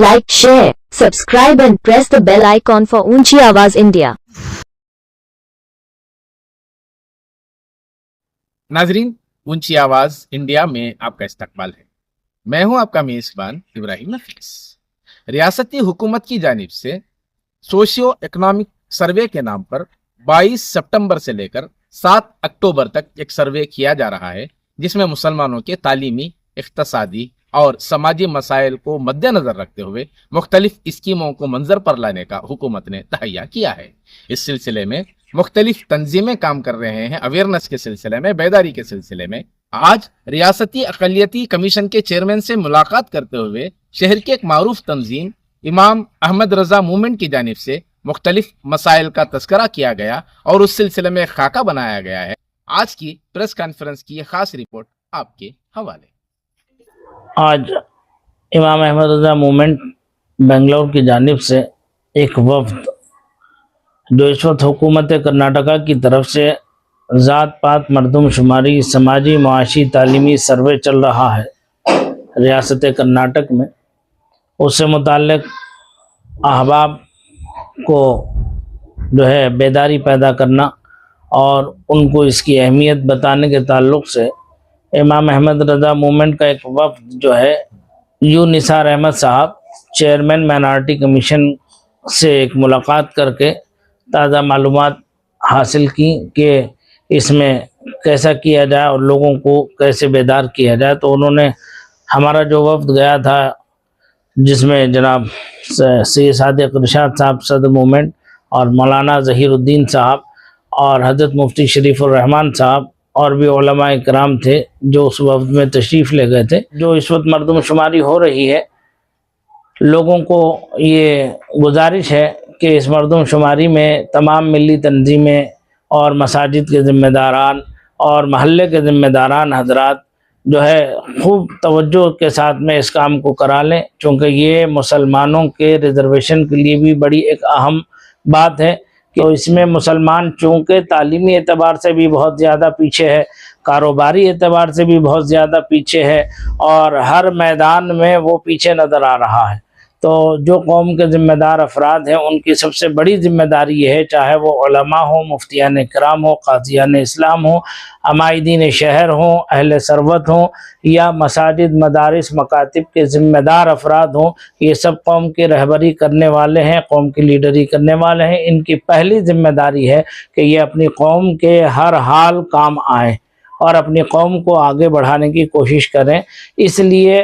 like, share, subscribe and press the bell icon for Unchi Awaz India. नाजरीन, ऊंची आवाज India में आपका इस्तकबाल है। मैं हूं आपका मेजबान इब्राहिम नफीस। रियासती हुकूमत की जानिब से सोशियो इकोनॉमिक सर्वे के नाम पर 22 सितंबर से लेकर 7 अक्टूबर तक एक सर्वे किया जा रहा है, जिसमें मुसलमानों के तालीमी, इख्तिसादी और समाजी मसाइल को मद्देनजर रखते हुए मुख्तलिफ स्कीमों को मंजर पर लाने का हुकूमत ने तहैया किया है। इस सिलसिले में मुख्तलिफ तंजीमें काम कर रहे हैं। अवेयरनेस के सिलसिले में, बेदारी के सिलसिले में आज रियासती अक़लियती कमीशन के चेयरमैन से मुलाकात करते हुए शहर की एक मारूफ तंजीम इमाम अहमद रजा मूवमेंट की जानिब से मुख्तलिफ मसाइल का तस्करा किया गया और उस सिलसिले में खाका बनाया गया है। आज की प्रेस कॉन्फ्रेंस की ये खास रिपोर्ट आपके हवाले। आज इमाम अहमद रजा मूवमेंट बेंगलोर की जानिब से एक वफ्द जो इस वक्त हुकूमत कर्नाटका की तरफ से ज़ात पात मरदमशुमारी समाजी मुआशी तालीमी सर्वे चल रहा है रियासत कर्नाटक में, उससे मुताल्लिक़ अहबाब को जो है बेदारी पैदा करना और उनको इसकी अहमियत बताने के ताल्लुक़ से इमाम अहमद रज़ा मूवमेंट का एक वफ्द जो है यू निसार अहमद साहब चेयरमैन माइनॉरिटी कमीशन से एक मुलाकात करके ताज़ा मालूमात हासिल की कि इसमें कैसा किया जाए और लोगों को कैसे बेदार किया जाए। तो उन्होंने हमारा जो वफ्द गया था, जिसमें जनाब सैयद सादिक इरशाद साहब सदर मूवमेंट और मौलाना ज़हीरुद्दीन साहब और हज़रत मुफ्ती शरीफुर रहमान साहब और भी उलमा इकराम थे जो उस वफ्द में तशरीफ़ ले गए थे। जो इस वक्त मरदमशुमारी हो रही है, लोगों को ये गुजारिश है कि इस मरदमशुमारी में तमाम मिली तंजीमें और मसाजिद के ज़िम्मेदारान और महल्ले के ज़िम्मेदारान हजरात जो है खूब तवज्जो के साथ में इस काम को करा लें, चूँकि ये मुसलमानों के रिज़र्वेशन के लिए भी बड़ी एक अहम बात है कि तो इसमें मुसलमान चूँकि तालीमी एतबार से भी बहुत ज़्यादा पीछे है, कारोबारी एतबार से भी बहुत ज़्यादा पीछे है और हर मैदान में वो पीछे नज़र आ रहा है। तो जो कौम के ज़िम्मेदार अफराद हैं उनकी सबसे बड़ी ज़िम्मेदारी ये है, चाहे वो उलमा हो, मुफ्तियान इकराम हो, काज़ियान इस्लाम हो, अमाइदीन शहर हों, अहले सरवत हों या मसाजिद मदारिस मकातिब के ज़िम्मेदार अफराद हों, ये सब कौम की रहबरी करने वाले हैं, कौम की लीडरी करने वाले हैं। इनकी पहली ज़िम्मेदारी है कि ये अपनी कौम के हर हाल काम आएँ और अपनी कौम को आगे बढ़ाने की कोशिश करें। इसलिए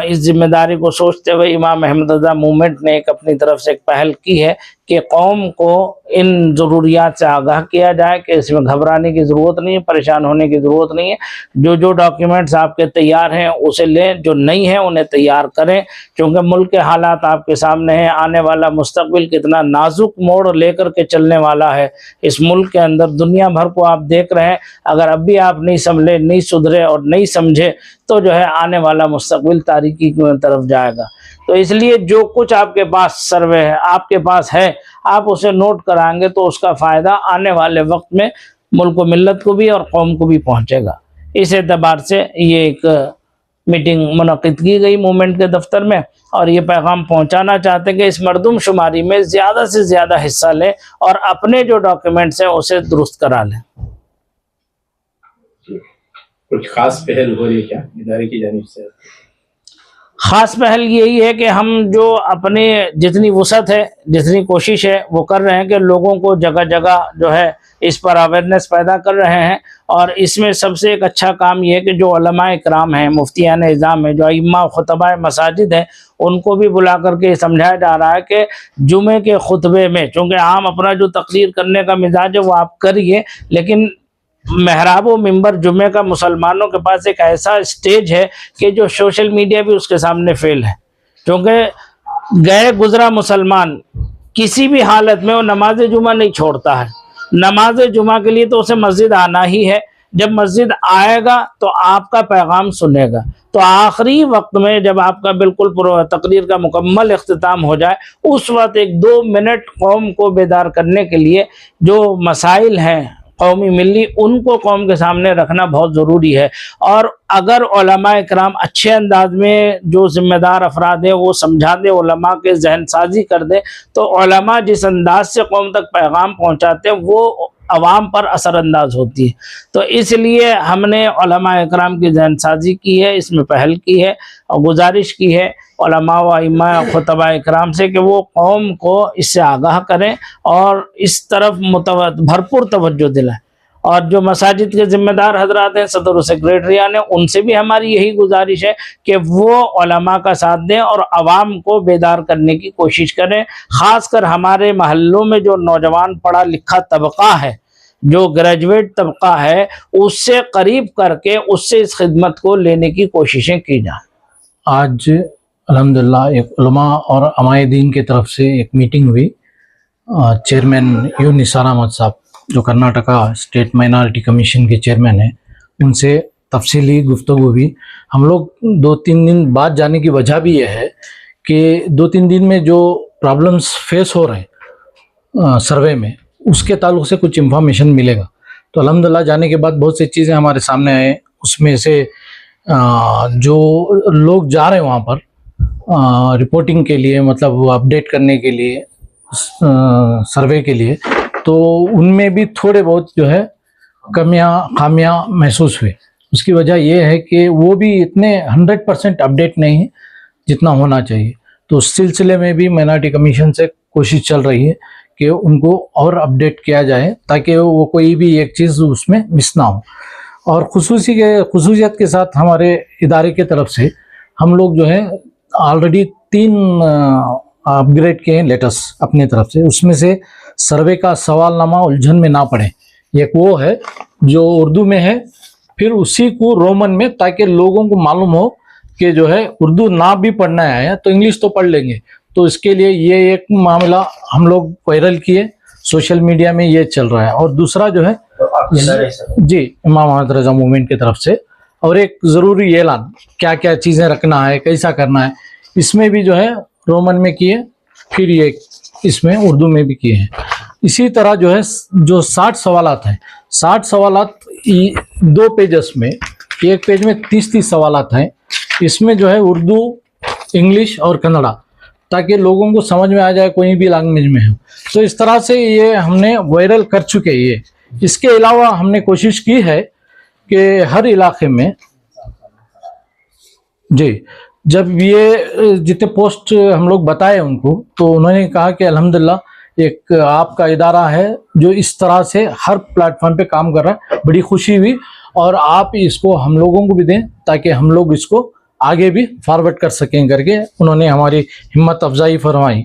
इस जिम्मेदारी को सोचते हुए इमाम अहमद रज़ा मूवमेंट ने एक अपनी तरफ से एक पहल की है कि कौम को इन ज़रूरियात से आगाह किया जाए कि इसमें घबराने की ज़रूरत नहीं है, परेशान होने की ज़रूरत नहीं है। जो जो डॉक्यूमेंट्स आपके तैयार हैं उसे लें, जो नहीं है उन्हें तैयार करें, क्योंकि मुल्क के हालात आपके सामने हैं। आने वाला मुस्तकबिल कितना नाजुक मोड़ लेकर के चलने वाला है इस मुल्क के अंदर, दुनिया भर को आप देख रहे हैं। अगर अब भी आप नहीं संभले, नहीं सुधरे और नहीं समझे तो जो है आने वाला मुस्तकबिल तारीकी की तरफ जाएगा। तो इसलिए जो कुछ आपके पास सर्वे है, आपके पास है, आप उसे नोट कराएंगे तो उसका फ़ायदा आने वाले वक्त में मुल्क व मिल्लत को भी और कौम को भी पहुंचेगा। इस एतबार से ये एक मीटिंग मुनक़िद की गई मूवमेंट के दफ्तर में और ये पैगाम पहुंचाना चाहते हैं कि इस मरदमशुमारी में ज़्यादा से ज़्यादा हिस्सा लें और अपने जो डॉक्यूमेंट्स हैं उसे दुरुस्त करा लें। कुछ खास पहल हो रही है क्या इदारे की जानिब से? ख़ास पहल यही है कि हम जो अपने जितनी वसअत है, जितनी कोशिश है वो कर रहे हैं कि लोगों को जगह जगह जो है इस पर अवेयरनेस पैदा कर रहे हैं। और इसमें सबसे एक अच्छा काम ये है कि जो उलमा इकराम हैं, मुफ्तियान इज़ाम हैं, जो इमाम खुतबा मसाजिद हैं, उनको भी बुला करके समझाया जा रहा है कि जुमे के खुतबे में, चूँकि आम अपना जो तकरीर करने का मिजाज है वो आप करिए, लेकिन महराब व मिंबर जुमे का मुसलमानों के पास एक ऐसा स्टेज है कि जो सोशल मीडिया भी उसके सामने फेल है। क्योंकि गए गुजरा मुसलमान किसी भी हालत में वो नमाज जुमा नहीं छोड़ता है। नमाज जुमा के लिए तो उसे मस्जिद आना ही है। जब मस्जिद आएगा तो आपका पैगाम सुनेगा। तो आखिरी वक्त में जब आपका बिल्कुल तकरीर का मुकम्मल इख्तिताम हो जाए, उस वक्त 1-2 मिनट कौम को बेदार करने के लिए जो मसाइल हैं قومی ملی ان کو قوم کے سامنے رکھنا بہت ضروری ہے. اور اگر علماء اکرام اچھے انداز میں جو ذمہ دار افراد ہیں وہ سمجھا دیں، علماء کے ذہن سازی کر دیں، تو علماء جس انداز سے قوم تک پیغام پہنچاتے ہیں وہ عوام پر اثر انداز ہوتی ہے. تو اس لیے ہم نے علماء اکرام کی ذہن سازی کی ہے، اس میں پہل کی ہے اور گزارش کی ہے علماء و ائمہ خطباء اکرام سے کہ وہ قوم کو اس سے آگاہ کریں اور اس طرف بھرپور توجہ دلائیں. اور جو مساجد کے ذمہ دار حضرات ہیں، صدر و سیکریٹریان ہیں، ان سے بھی ہماری یہی گزارش ہے کہ وہ علماء کا ساتھ دیں اور عوام کو بیدار کرنے کی کوشش کریں. خاص کر ہمارے محلوں میں جو نوجوان پڑھا لکھا طبقہ ہے، جو گریجویٹ طبقہ ہے، اس سے قریب کر کے اس سے اس خدمت کو لینے کی کوششیں کی جائیں. آج الحمدللہ ایک علماء اور علماء دین کی طرف سے ایک میٹنگ ہوئی. چیئرمین یو نثار احمد صاحب جو کرناٹکا اسٹیٹ مائنارٹی کمیشن کے چیئرمین ہیں، ان سے تفصیلی گفتگو ہوئی. ہم لوگ 2-3 دن بعد جانے کی وجہ بھی یہ ہے کہ 2-3 دن میں جو پرابلمس فیس ہو رہے ہیں سروے میں، اس کے تعلق سے کچھ انفارمیشن ملے گا. تو الحمدللہ جانے کے بعد بہت سی چیزیں ہمارے سامنے آئے. اس میں سے جو لوگ جا رہے ہیں وہاں پر رپورٹنگ کے لیے، مطلب اپڈیٹ کرنے کے لیے، سروے کے لیے، تو ان میں بھی تھوڑے بہت جو ہے کمیاں خامیاں محسوس ہوئے. اس کی وجہ یہ ہے کہ وہ بھی اتنے 100% اپڈیٹ نہیں ہیں جتنا ہونا چاہیے. تو اس سلسلے میں بھی مائنارٹی کمیشن سے کوشش چل رہی ہے کہ ان کو اور اپڈیٹ کیا جائے تاکہ وہ کوئی بھی ایک چیز اس میں مس نہ ہو. اور خصوصیت کے ساتھ ہمارے ادارے کی طرف سے ہم لوگ جو ہے آلریڈی 3 اپ گریڈ کیے ہیں لیٹرس اپنے طرف سے. اس میں سے سروے کا سوال نامہ الجھن میں نہ پڑھیں، ایک وہ ہے جو اردو میں ہے، پھر اسی کو رومن میں، تاکہ لوگوں کو معلوم ہو کہ جو ہے اردو نہ بھی پڑھنا ہے تو انگلش تو پڑھ لیں گے. تو اس کے لیے یہ ایک معاملہ ہم لوگ وائرل کیے، سوشل میڈیا میں یہ چل رہا ہے. اور دوسرا جو ہے جی امام احمد رضا موومنٹ کی طرف سے، اور ایک ضروری اعلان کیا کیا چیزیں رکھنا ہے، کیسا کرنا ہے، اس میں بھی جو ہے رومن میں کیے، پھر یہ اس میں اردو میں بھی کیے ہیں. اسی طرح جو ہے جو 60 سوالات ہیں، 60 سوالات 2 پیجز میں، ایک پیج میں 30 سوالات ہیں. اس میں جو ہے اردو، انگلش اور کنڑا، تاکہ لوگوں کو سمجھ میں آ جائے کوئی بھی لینگویج میں ہو. تو اس طرح سے یہ ہم نے وائرل کر چکے. یہ اس کے علاوہ ہم نے کوشش کی ہے کہ ہر علاقے میں جی جب یہ جتنے پوسٹ ہم لوگ بتائے ان کو، تو انہوں نے کہا کہ الحمدللہ ایک آپ کا ادارہ ہے جو اس طرح سے ہر پلیٹ فارم پہ کام کر رہا ہے. بڑی خوشی ہوئی، اور آپ اس کو ہم لوگوں کو بھی دیں تاکہ ہم لوگ اس کو آگے بھی فارورڈ کر سکیں کر کے انہوں نے ہماری ہمت افزائی فرمائی.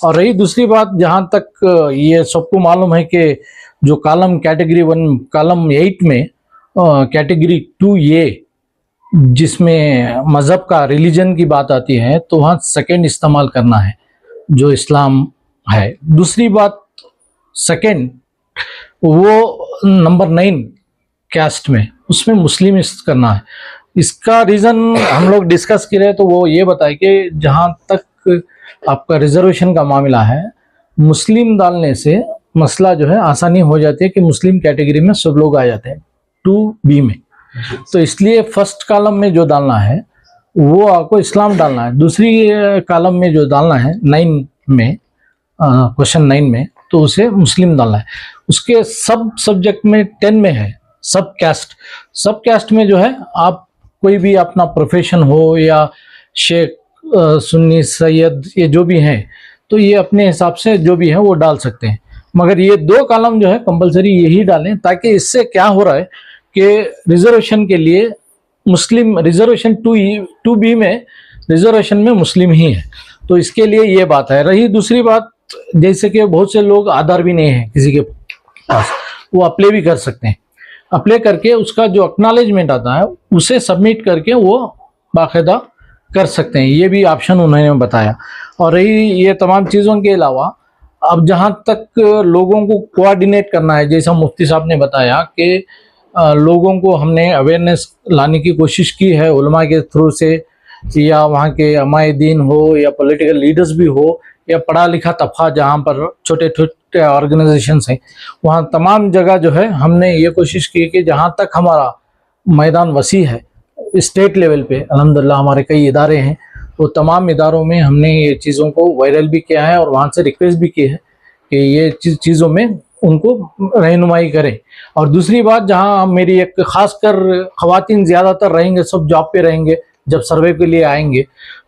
اور رہی دوسری بات، جہاں تک یہ سب کو معلوم ہے کہ جو کالم کیٹیگری 1 کالم 8 میں کیٹیگری 2A جس میں مذہب کا ریلیجن کی بات آتی ہے، تو وہاں سیکنڈ استعمال کرنا ہے جو اسلام ہے. دوسری بات سیکنڈ وہ نمبر 9 کاسٹ میں، اس میں مسلم کرنا ہے. اس کا ریزن ہم لوگ ڈسکس کرے تو وہ یہ بتائے کہ جہاں تک آپ کا ریزرویشن کا معاملہ ہے، مسلم ڈالنے سے مسئلہ جو ہے آسانی ہو جاتی ہے کہ مسلم کیٹیگری میں سب لوگ آ جاتے ہیں 2B میں. تو اس لیے فرسٹ کالم میں جو ڈالنا ہے وہ آپ کو اسلام ڈالنا ہے. دوسری کالم میں جو ڈالنا ہے 9 میں، کوشچن 9 میں، تو اسے مسلم ڈالنا ہے. اس کے سب سبجیکٹ میں 10 میں ہے سب کاسٹ میں جو ہے آپ کوئی بھی اپنا پروفیشن ہو یا شیخ، سنی، سید، یہ جو بھی ہیں، تو یہ اپنے حساب سے جو بھی ہے وہ ڈال سکتے ہیں. مگر یہ 2 کالم جو ہے کمپلسری یہی ڈالیں، تاکہ اس سے کیا ہو رہا ہے کہ ریزرویشن کے لیے مسلم، ریزرویشن 2B میں ریزرویشن میں مسلم ہی ہے. تو اس کے لیے یہ بات ہے. رہی دوسری بات، جیسے کہ بہت سے لوگ آدھار بھی نہیں ہیں کسی کے پاس، وہ اپلائی بھی کر سکتے ہیں. اپلائی کر کے اس کا جو اکنالجمنٹ آتا ہے اسے سبمٹ کر کے وہ باقاعدہ کر سکتے ہیں. یہ بھی آپشن انہوں نے بتایا. اور رہی یہ تمام چیزوں کے علاوہ، اب جہاں تک لوگوں کو کوآرڈینیٹ کرنا ہے، جیسا مفتی صاحب نے بتایا کہ لوگوں کو ہم نے اویئرنیس لانے کی کوشش کی ہے علماء کے تھرو سے، یا وہاں کے علماء دین ہو یا پولیٹیکل لیڈرز بھی ہو، या पढ़ा लिखा तबका जहाँ पर छोटे छोटे ऑर्गेनाइजेशंस हैं, वहाँ तमाम जगह जो है हमने ये कोशिश की कि जहाँ तक हमारा मैदान वसी है, स्टेट लेवल पे अल्हम्दुलिल्लाह हमारे कई इदारे हैं, वो तमाम इदारों में हमने ये चीज़ों को वायरल भी किया है और वहाँ से रिक्वेस्ट भी की है कि ये चीज़ों में उनको रहनुमाई करें। और दूसरी बात, जहाँ मेरी एक ख़ासकर ख़वातीन ज़्यादातर रहेंगे, सब जॉब पे रहेंगे जब सर्वे के लिए आएंगे,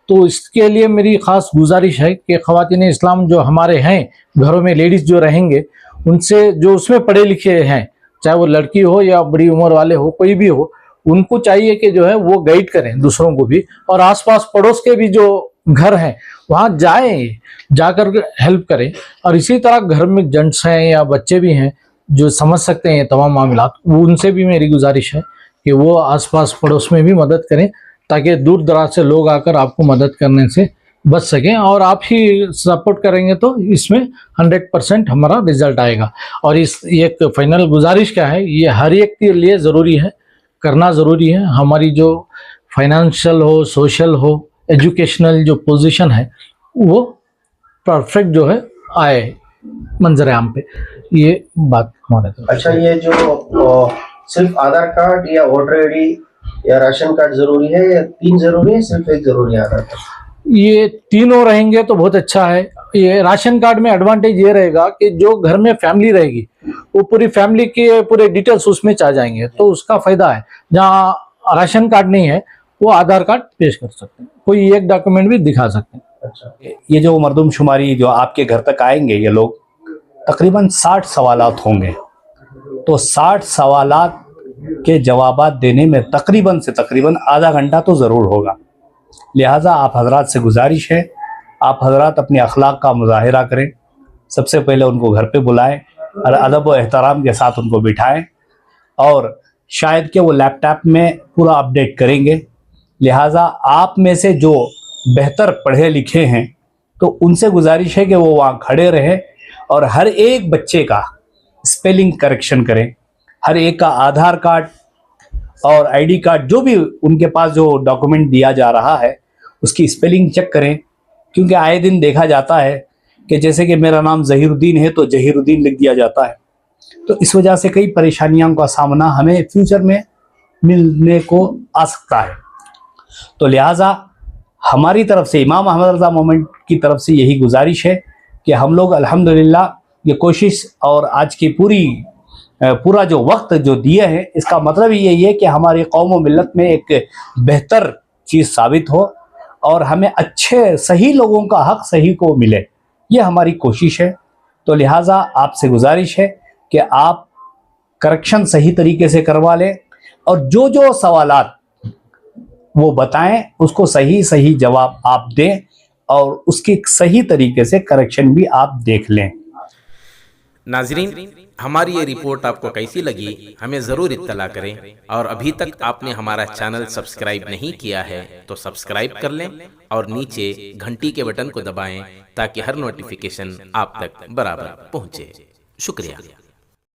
तो इसके लिए मेरी ख़ास गुजारिश है कि ख़वातीन इस्लाम जो हमारे हैं घरों में, लेडीज़ जो रहेंगे, उनसे जो उसमें पढ़े लिखे हैं, चाहे वो लड़की हो या बड़ी उम्र वाले हो, कोई भी हो, उनको चाहिए कि जो है वो गाइड करें दूसरों को भी, और आसपास पड़ोस के भी जो घर हैं वहाँ जाएं, जाकर हेल्प करें। और इसी तरह घर में जेंट्स हैं या बच्चे भी हैं जो समझ सकते हैं ये तमाम मामलात, वो उनसे भी मेरी गुजारिश है कि वो आसपास पड़ोस में भी मदद करें, ताकि दूर दराज से लोग आकर आपको मदद करने से बच सकें। और आप ही सपोर्ट करेंगे तो इसमें 100% हमारा रिजल्ट आएगा। और इस एक फाइनल गुजारिश क्या है, ये हर एक के लिए ज़रूरी है, करना ज़रूरी है। हमारी जो फाइनेंशियल हो, सोशल हो, एजुकेशनल जो पोजीशन है वो परफेक्ट जो है आए मंजर आम पे, ये बात हमारे तरफ। अच्छा, ये जो सिर्फ आधार कार्ड या वोटर आईडी या राशन कार्ड जरूरी है, या तीन जरूरी है, सिर्फ एक जरूरी है आधार कार्ड? ये तीनों रहेंगे तो बहुत अच्छा है। ये राशन कार्ड में एडवांटेज ये रहेगा कि जो घर में फैमिली रहेगी वो पूरी फैमिली के पूरे डिटेल्स उसमें आ जाएंगे, तो उसका फायदा है। जहाँ राशन कार्ड नहीं है वो आधार कार्ड पेश कर सकते हैं, कोई एक डॉक्यूमेंट भी दिखा सकते हैं। अच्छा, ये जो मरदमशुमारी जो आपके घर तक आएंगे, ये लोग तकरीबन 60 सवालात होंगे, तो 60 सवालात के जवाबात देने में तकरीबन से तकरीबन आधा घंटा तो ज़रूर होगा। लिहाजा आप हजरात से गुजारिश है, आप हजरात अपने अखलाक का मुजाहिरा करें। सबसे पहले उनको घर पे बुलाएं और अदब व एहतराम के साथ उनको बिठाएं, और शायद कि वो लैपटॉप में पूरा अपडेट करेंगे। लिहाजा आप में से जो बेहतर पढ़े लिखे हैं तो उनसे गुजारिश है कि वो वहाँ खड़े रहें और हर एक बच्चे का स्पेलिंग करेक्शन करें, हर एक का आधार कार्ड और आईडी कार्ड, जो भी उनके पास जो डॉक्यूमेंट दिया जा रहा है उसकी स्पेलिंग चेक करें। क्योंकि आए दिन देखा जाता है कि जैसे कि मेरा नाम ज़हीरुद्दीन है तो जहीरुद्दीन लिख दिया जाता है, तो इस वजह से कई परेशानियों का सामना हमें फ्यूचर में मिलने को आ सकता है। तो लिहाजा हमारी तरफ से, इमाम अहमद रज़ा मूवमेंट की तरफ से यही गुजारिश है कि हम लोग अल्हम्दुलिल्लाह ये कोशिश और आज की पूरा जो वक्त जो दिए हैं, इसका मतलब यही है कि हमारी कौम व मिल्लत में एक बेहतर चीज़ साबित हो और हमें अच्छे सही लोगों का हक सही को मिले, ये हमारी कोशिश है। तो लिहाजा आपसे गुजारिश है कि आप करेक्शन सही तरीके से करवा लें और जो जो सवालात वो बताएं उसको सही जवाब आप दें और उसकी सही तरीके से करेक्शन भी आप देख लें। नाजरीन, हमारी ये रिपोर्ट आपको कैसी लगी हमें ज़रूर इत्तला करें, और अभी तक आपने हमारा चैनल सब्सक्राइब नहीं किया है तो सब्सक्राइब कर लें और नीचे घंटी के बटन को दबाएं ताकि हर नोटिफिकेशन आप तक बराबर पहुंचे। शुक्रिया।